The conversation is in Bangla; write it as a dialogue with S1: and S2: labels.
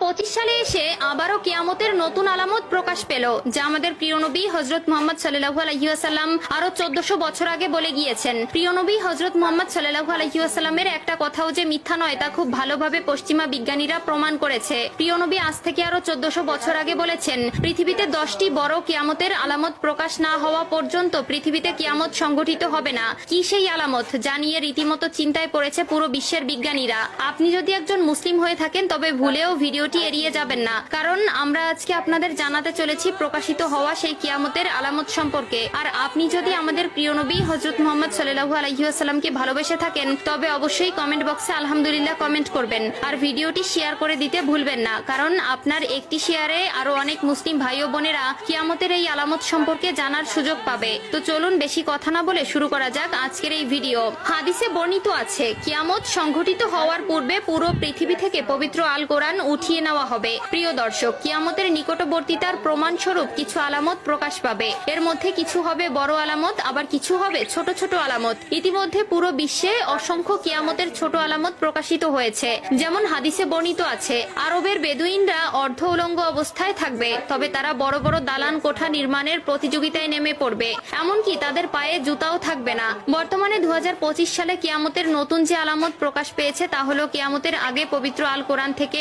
S1: সালে এসে আবারও কিয়ামতের নতুন আলামত প্রকাশ পেল, যা আমাদের প্রিয় নবী হযরত মুহাম্মদ সাল্লাল্লাহু আলাইহি ওয়াসাল্লাম আরো 1400 বছর আগে বলে গিয়েছেন। প্রিয় নবী হযরত মুহাম্মদ সাল্লাল্লাহু আলাইহি ওয়াসাল্লামের একটা কথাও যে মিথ্যা নয় তা খুব ভালোভাবে পশ্চিমা বিজ্ঞানীরা প্রমাণ করেছে। প্রিয় নবী আজ থেকে আরো 1400 বছর আগে বলেছেন, পৃথিবীতে 10টি বড় কিয়ামতের আলামত প্রকাশ না হওয়া পর্যন্ত পৃথিবীতে কিয়ামত সংঘটিত হবে না। কি সেই আলামত, যা নিয়ে রীতিমতো চিন্তায় পড়েছে পুরো বিশ্বের বিজ্ঞানীরা। আপনি যদি একজন মুসলিম হয়ে থাকেন তবে ভুলেও ভিডিওটি এড়িয়ে যাবেন না, কারণ আমরা আজকে আপনাদের জানাতে চলেছি প্রকাশিত হওয়া সেই কিয়ামতের আলামত সম্পর্কে। আর আপনি যদি আমাদের প্রিয় নবী হযরত মুহাম্মদ সাল্লাল্লাহু আলাইহি ওয়াসাল্লামকে ভালোবেসে থাকেন তবে অবশ্যই কমেন্ট বক্সে আলহামদুলিল্লাহ কমেন্ট করবেন আর ভিডিওটি শেয়ার করে দিতে ভুলবেন না, কারণ আপনার একটি শেয়ারে আরো অনেক মুসলিম ভাই ও বোনেরা কিয়ামতের এই আলামত সম্পর্কে জানার সুযোগ পাবে। তো চলুন বেশি কথা না বলে শুরু করা যাক আজকের এই ভিডিও। হাদিসে বর্ণিত আছে, কিয়ামত সংঘটিত হওয়ার পূর্বে পুরো পৃথিবী থেকে পবিত্র আল কোরআন উঠিয়ে নেওয়া হবে। প্রিয় দর্শক, কিয়ামতের নিকটবর্তীতার প্রমাণ স্বরূপ কিছু আলামত প্রকাশ পাবে। এর মধ্যে কিছু হবে বড় আলামত, আবার কিছু হবে ছোট ছোট আলামত। ইতিমধ্যে পুরো বিশ্বে অসংখ্য কিয়ামতের ছোট আলামত প্রকাশিত হয়েছে। যেমন হাদিসে বর্ণিত আছে, আরবের বেদুইনরা অর্ধ উলঙ্গ অবস্থায় থাকবে, তবে তারা বড় বড় দালান কোঠা নির্মাণের প্রতিযোগিতায় নেমে পড়বে, এমনকি তাদের পায়ে জুতাও থাকবে না। বর্তমানে 2025 সালে কিয়ামতের নতুন যে আলামত প্রকাশ পেয়েছে তা হলো কিয়ামতের আগে পবিত্র আল কোরআন থেকে